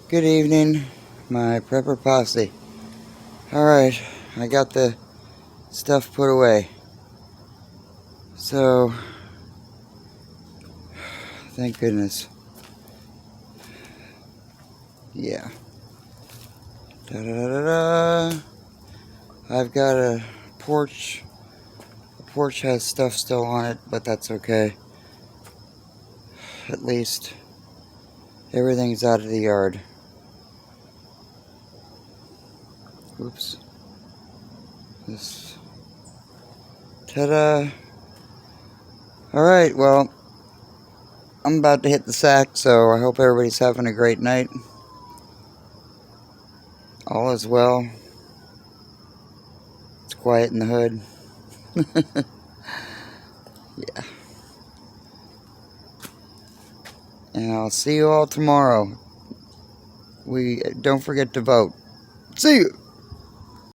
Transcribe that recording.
Good evening, my prepper posse. Alright, I got the stuff put away. So, thank goodness. Yeah. Da da da da da. I've got a porch. The porch has stuff still on it, but that's okay. At least everything's out of the yard. Oops. This. Ta-da. Alright, well, I'm about to hit the sack, so I hope everybody's having a great night. All is well. It's quiet in the hood. Yeah. And I'll see you all tomorrow. Don't forget to vote. See you.